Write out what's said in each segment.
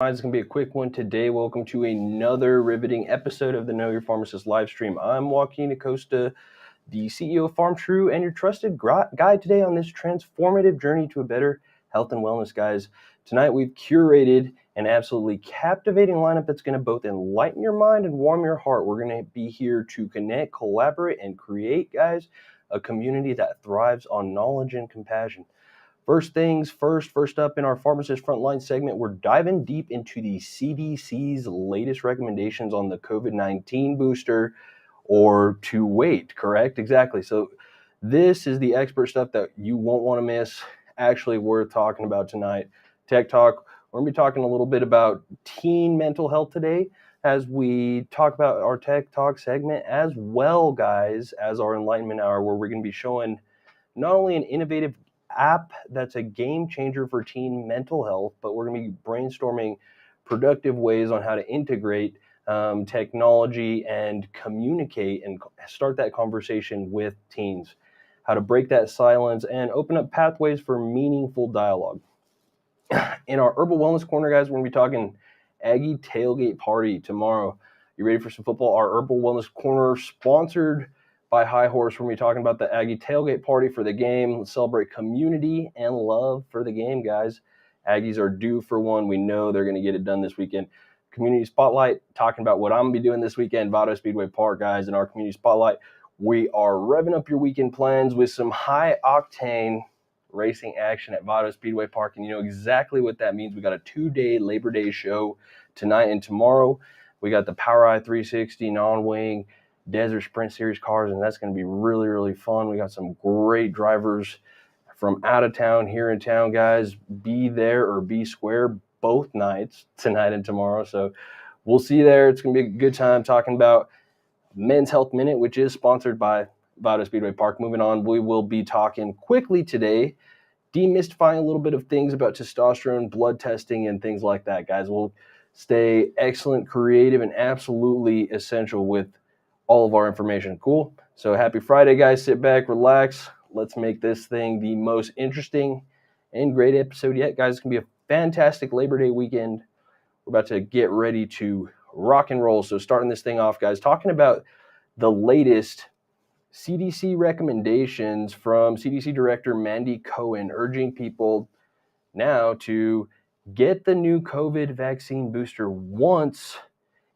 It's going to be a quick one today. Welcome to another riveting episode of the Know Your Pharmacist Livestream. I'm Joaquin Acosta, the CEO of Pharmtrue, and your trusted guide today on this transformative journey to a better health and wellness, guys. Tonight we've curated an absolutely captivating lineup that's going to both enlighten your mind and warm your heart. We're going to be here to connect, collaborate, and create, guys, a community that thrives on knowledge and compassion. First things first up in our Pharmacist Frontline segment, we're diving deep into the CDC's latest recommendations on the COVID-19 booster, or to wait, correct? Exactly. So this is the expert stuff that you won't want to miss, actually worth talking about tonight. Tech Talk, we're going to be talking a little bit about teen mental health today as we talk about our Tech Talk segment, as well, guys, as our Enlightenment Hour, where we're going to be showing not only an innovative app that's a game changer for teen mental health, but we're going to be brainstorming productive ways on how to integrate technology and communicate and start that conversation with teens, how to break that silence and open up pathways for meaningful dialogue. In our Herbal Wellness Corner, guys, we're going to be talking Aggie Tailgate Party tomorrow. You ready for some football? Our Herbal Wellness Corner, sponsored by High Horse. We're going to be talking about the Aggie Tailgate Party for the game. Let's celebrate community and love for the game, guys. Aggies are due for one. We know they're going to get it done this weekend. Community Spotlight, talking about what I'm going to be doing this weekend, Vado Speedway Park, guys. In our Community Spotlight, we are revving up your weekend plans with some high-octane racing action at Vado Speedway Park, and you know exactly what that means. We got a 2-day Labor Day show tonight and tomorrow. We got the Power Eye 360 non-wing Desert Sprint Series cars, and that's going to be really, really fun. We got some great drivers from out of town, here in town, guys. Be there or be square both nights, tonight and tomorrow. So we'll see you there. It's going to be a good time talking about Men's Health Minute, which is sponsored by Vado Speedway Park. Moving on, we will be talking quickly today, demystifying a little bit of things about testosterone, blood testing, and things like that, guys. We'll stay excellent, creative, and absolutely essential with all of our information. Cool? So happy Friday, guys. Sit back, relax. Let's make this thing the most interesting and great episode yet, guys. It's going to be a fantastic Labor Day weekend. We're about to get ready to rock and roll. So starting this thing off, guys, talking about the latest CDC recommendations from CDC Director Mandy Cohen, urging people now to get the new COVID vaccine booster once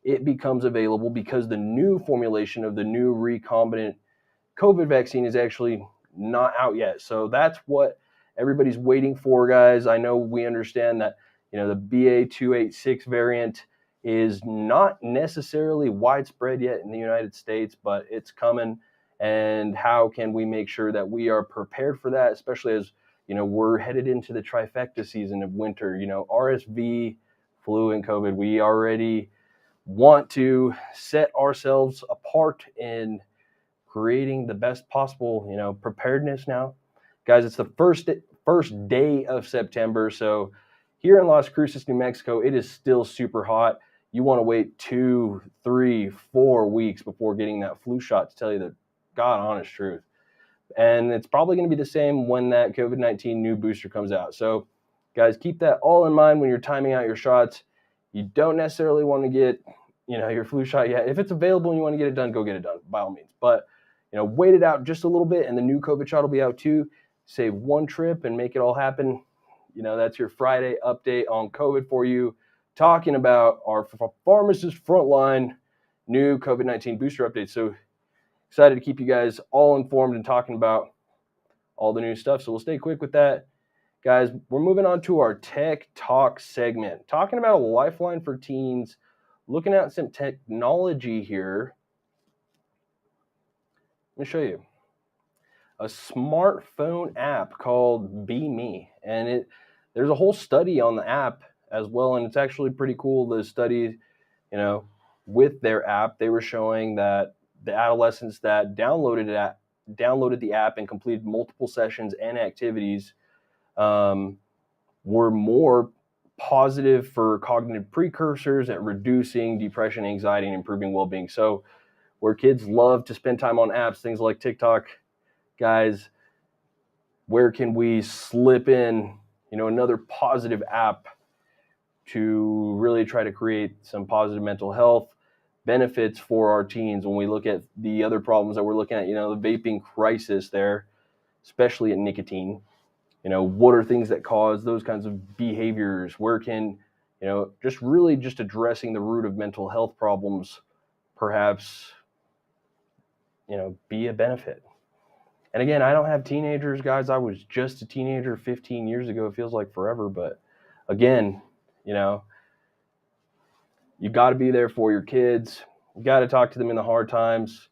it becomes available, because the new formulation of the new recombinant COVID vaccine is actually not out yet. So that's what everybody's waiting for, guys. I know we understand that, you know, the BA.286 variant is not necessarily widespread yet in the United States, but it's coming. And how can we make sure that we are prepared for that, especially as, you know, we're headed into the trifecta season of winter, you know, RSV, flu, and COVID. We already want to set ourselves apart in creating the best possible, you know, preparedness now. Guys, it's the first day of September. So here in Las Cruces, New Mexico, it is still super hot. You want to wait 2, 3, 4 weeks before getting that flu shot, to tell you the God honest truth. And it's probably going to be the same when that COVID-19 new booster comes out. So guys, keep that all in mind when you're timing out your shots. You don't necessarily want to get, you know, your flu shot yet. If it's available and you want to get it done, go get it done, by all means. But, you know, wait it out just a little bit, and the new COVID shot will be out too. Save one trip and make it all happen. You know, that's your Friday update on COVID for you, talking about our Pharmacist Frontline new COVID-19 booster update. So excited to keep you guys all informed and talking about all the new stuff. So we'll stay quick with that. Guys, we're moving on to our Tech Talk segment, talking about a lifeline for teens, looking at some technology here. Let me show you a smartphone app called BeMe, and there's a whole study on the app as well, and it's actually pretty cool. The study, you know, with their app, they were showing that the adolescents that downloaded the app and completed multiple sessions and activities were more positive for cognitive precursors at reducing depression, anxiety, and improving well-being. So where kids love to spend time on apps, things like TikTok, guys, where can we slip in, you know, another positive app to really try to create some positive mental health benefits for our teens when we look at the other problems that we're looking at, the vaping crisis there, especially in nicotine. What are things that cause those kinds of behaviors? Where can, just addressing the root of mental health problems perhaps, be a benefit. And again, I don't have teenagers, guys. I was just a teenager 15 years ago. It feels like forever. But again, you got to be there for your kids. You got to talk to them in the hard times.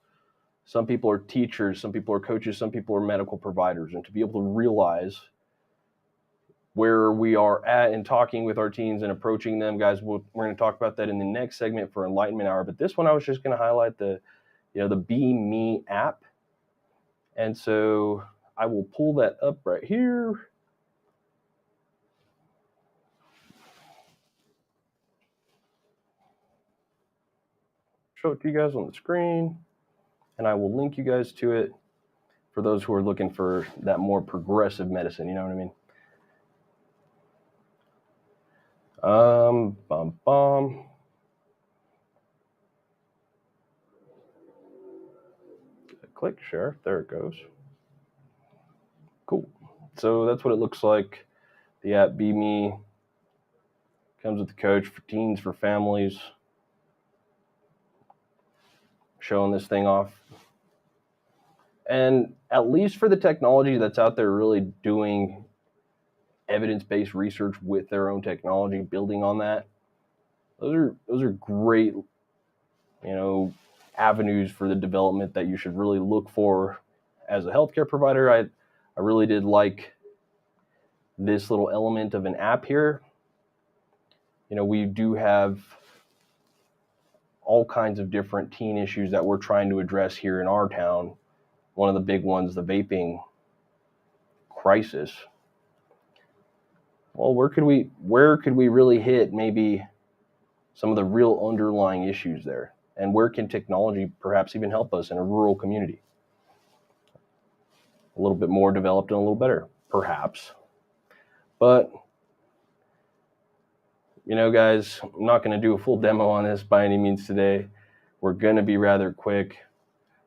Some people are teachers, some people are coaches, some people are medical providers. And to be able to realize where we are at in talking with our teens and approaching them, guys, we're going to talk about that in the next segment for Enlightenment Hour. But this one, I was just going to highlight the BeMe app. And so I will pull that up right here. Show it to you guys on the screen. And I will link you guys to it for those who are looking for that more progressive medicine. You know what I mean? Click share. There it goes. Cool. So that's what it looks like. The app BeMe comes with the coach for teens, for families. Showing this thing off. And at least for the technology that's out there really doing evidence-based research with their own technology, building on that, those are great, avenues for the development that you should really look for as a healthcare provider. I really did like this little element of an app here. We do have all kinds of different teen issues that we're trying to address here in our town. One of the big ones, the vaping crisis. Well, where could we really hit maybe some of the real underlying issues there? And where can technology perhaps even help us in a rural community? A little bit more developed and a little better, perhaps. But, guys, I'm not going to do a full demo on this by any means today. We're going to be rather quick.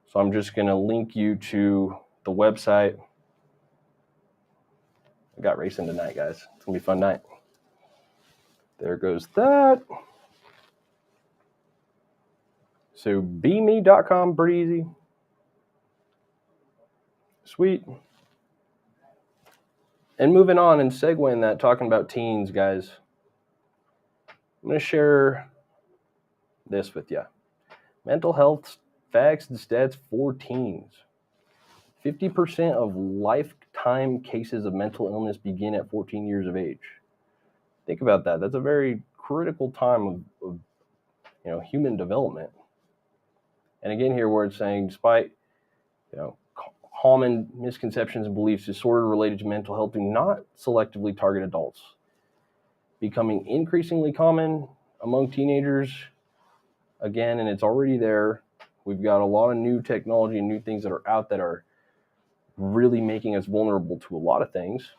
So I'm just going to link you to the website. I got racing tonight, guys. It's going to be a fun night. There goes that. So BeMe.com, pretty easy. Sweet. And moving on and segueing that, talking about teens, guys, I'm going to share this with you. Mental health facts and stats for teens. 50% of lifetime cases of mental illness begin at 14 years of age. Think about that. That's a very critical time of human development. And again, here where it's saying, despite common misconceptions and beliefs, disorder related to mental health do not selectively target adults. Becoming increasingly common among teenagers, again, and it's already there. We've got a lot of new technology and new things that are out that are really making us vulnerable to a lot of things.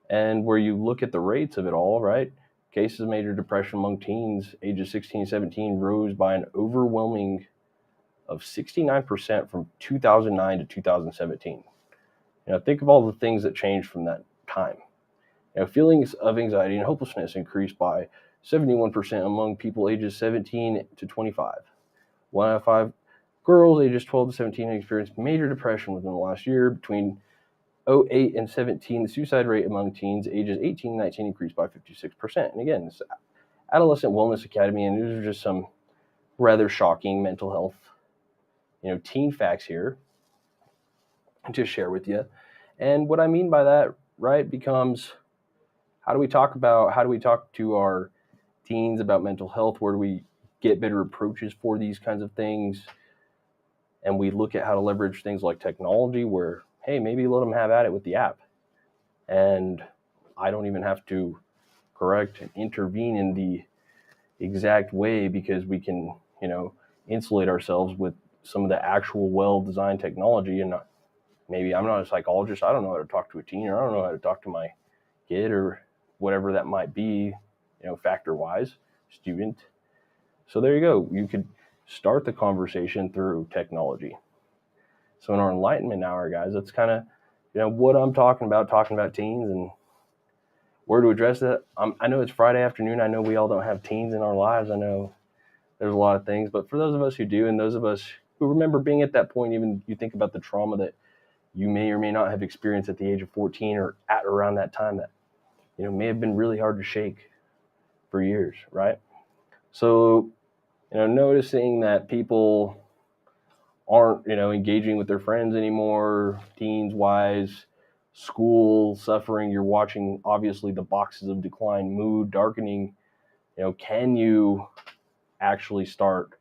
And where you look at the rates of it all, right? Cases of major depression among teens ages 16 and 17 rose by an overwhelming of 69% from 2009 to 2017. Think of all the things that changed from that time. Feelings of anxiety and hopelessness increased by 71% among people ages 17 to 25. 1 out of 5 girls ages 12 to 17 experienced major depression within the last year. Between 08 and 17, the suicide rate among teens ages 18 and 19 increased by 56%. And again, this Adolescent Wellness Academy, and these are just some rather shocking mental health, teen facts here to share with you. And what I mean by that, right, becomes how do we talk to our teens about mental health? Where do we get better approaches for these kinds of things? And we look at how to leverage things like technology where, hey, maybe let them have at it with the app. And I don't even have to correct and intervene in the exact way because we can, insulate ourselves with some of the actual well-designed technology. And maybe I'm not a psychologist. I don't know how to talk to a teen, or I don't know how to talk to my kid or whatever that might be. factor-wise, student. So there you go. You could start the conversation through technology. So in our Enlightenment Hour, guys, that's kind of, what I'm talking about teens and where to address that. I know it's Friday afternoon. I know we all don't have teens in our lives. I know there's a lot of things, but for those of us who do, and those of us who remember being at that point, even you think about the trauma that you may or may not have experienced at the age of 14 or at around that time that, may have been really hard to shake for years, right? So, noticing that people aren't, engaging with their friends anymore, teens wise, school suffering, you're watching obviously the boxes of decline, mood darkening, can you actually start,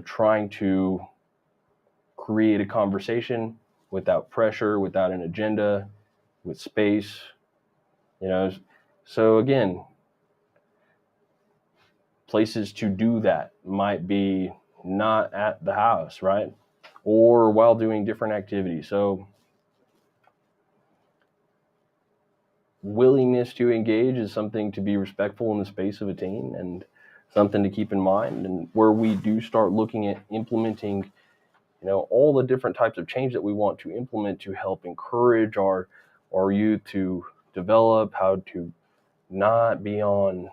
trying to create a conversation without pressure, without an agenda, with space, so again, places to do that might be not at the house, right? Or while doing different activities. So willingness to engage is something to be respectful in the space of a teen and something to keep in mind. And where we do start looking at implementing, all the different types of change that we want to implement to help encourage our youth to develop how to not be on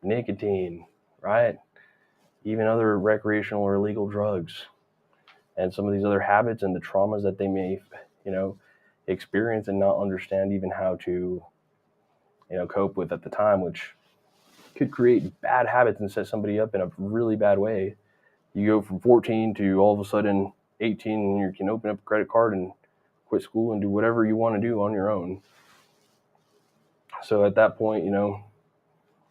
nicotine, right? Even other recreational or illegal drugs and some of these other habits and the traumas that they may, experience and not understand even how to, cope with at the time, which could create bad habits and set somebody up in a really bad way. You go from 14 to all of a sudden 18 and you can open up a credit card and quit school and do whatever you want to do on your own. So at that point,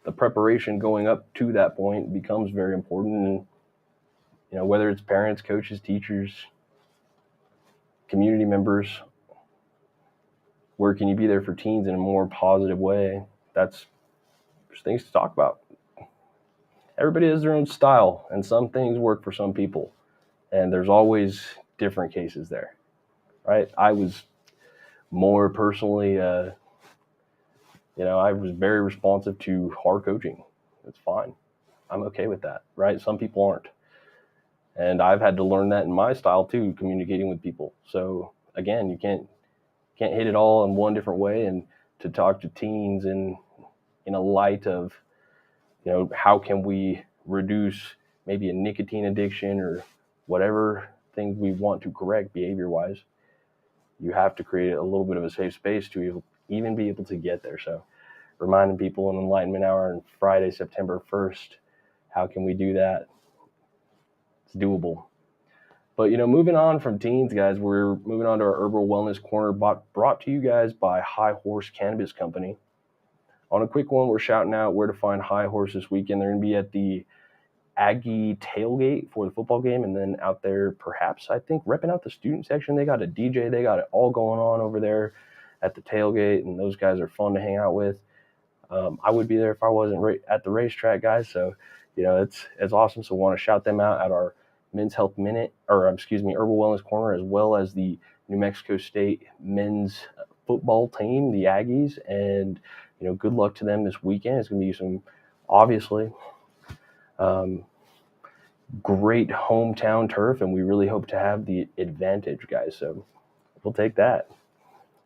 the preparation going up to that point becomes very important. And, whether it's parents, coaches, teachers, community members, where can you be there for teens in a more positive way? There's things to talk about. Everybody has their own style, and some things work for some people. And there's always different cases there, right? I was more personally, I was very responsive to hard coaching. It's fine. I'm okay with that, right? Some people aren't. And I've had to learn that in my style too, communicating with people. So again, you can't hit it all in one different way. And to talk to teens in a light of, how can we reduce maybe a nicotine addiction or whatever things we want to correct behavior-wise, you have to create a little bit of a safe space to even be able to get there. So reminding people in Enlightenment Hour on Friday, September 1st, how can we do that? It's doable. But, moving on from teens, guys, we're moving on to our Herbal Wellness Corner brought to you guys by High Horse Cannabis Company. On a quick one, we're shouting out where to find High Horse this weekend. They're going to be at the Aggie Tailgate for the football game, and then out there, perhaps, I think, repping out the student section. They got a DJ. They got it all going on over there at the tailgate, and those guys are fun to hang out with. I would be there if I wasn't at the racetrack, guys. So, it's awesome. So want to shout them out at our Men's Health Minute, Herbal Wellness Corner, as well as the New Mexico State men's football team, the Aggies. And, good luck to them this weekend. It's going to be some, obviously, great hometown turf, and we really hope to have the advantage, guys. So we'll take that.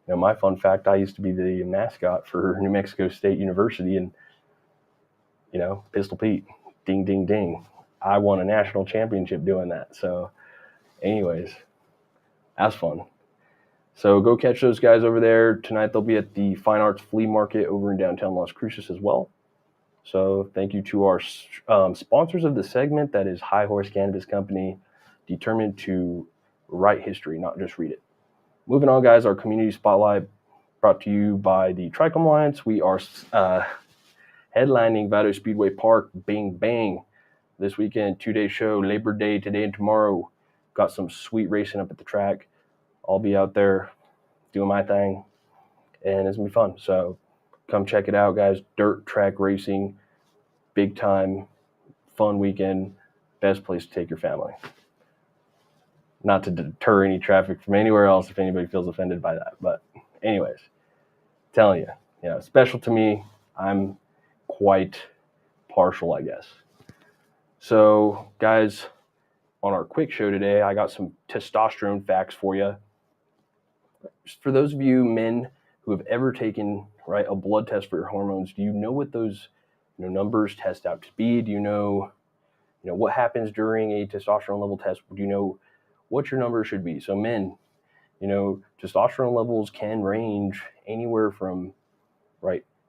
My fun fact, I used to be the mascot for New Mexico State University, and, Pistol Pete, ding, ding, ding. I won a national championship doing that. So anyways, that's fun. So go catch those guys over there. Tonight they'll be at the Fine Arts Flea Market over in downtown Las Cruces as well. So thank you to our sponsors of the segment, that is High Horse Cannabis Company, determined to write history, not just read it. Moving on, guys, our community spotlight brought to you by the Tricom Alliance. We are headlining Vado Speedway Park, Bang Bang, this weekend. 2-day show, Labor Day, today and tomorrow. Got some sweet racing up at the track. I'll be out there doing my thing, and it's going to be fun. So come check it out, guys. Dirt track racing, big time, fun weekend. Best place to take your family. Not to deter any traffic from anywhere else if anybody feels offended by that. But anyways, telling you, special to me. I'm quite partial, I guess. So, guys, on our quick show today, I got some testosterone facts for you. Just for those of you men who have ever taken a blood test for your hormones, do you know what those numbers test out to be? Do you know what happens during a testosterone level test? Do you know what your number should be? So men, testosterone levels can range anywhere from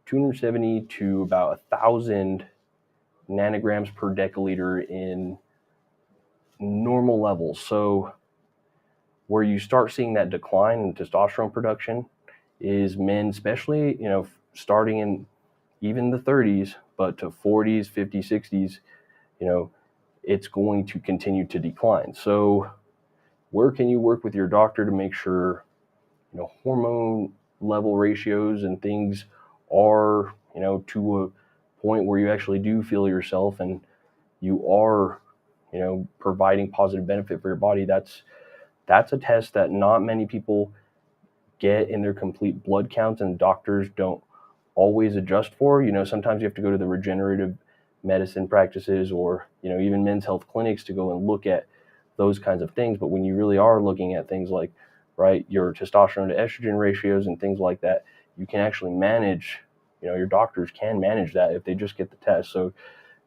270 to about 1,000 nanograms per deciliter in normal levels. So where you start seeing that decline in testosterone production is men, especially, starting in even the 30s, but to 40s, 50s, 60s, it's going to continue to decline. So where can you work with your doctor to make sure, hormone level ratios and things are, to a point where you actually do feel yourself and you are, providing positive benefit for your body? That's a test that not many people get in their complete blood counts, and doctors don't always adjust for. Sometimes you have to go to the regenerative medicine practices or, even men's health clinics to go and look at those kinds of things. But when you really are looking at things like, your testosterone to estrogen ratios and things like that, you can actually manage, your doctors can manage that if they just get the test. So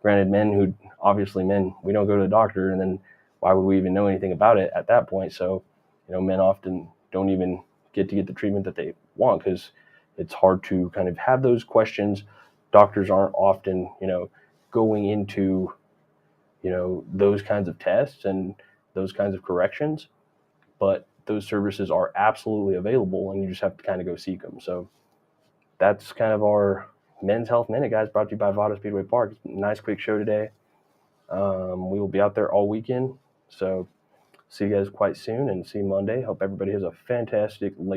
granted, men, we don't go to the doctor, and then why would we even know anything about it at that point? So, men often don't even get to get the treatment that they want because it's hard to kind of have those questions. Doctors aren't often, going into, those kinds of tests and those kinds of corrections, but those services are absolutely available, and you just have to kind of go seek them. So that's kind of our Men's Health Minute, guys, brought to you by Vada Speedway Park. It's a nice, quick show today. We will be out there all weekend. So see you guys quite soon, and see you Monday. Hope everybody has a fantastic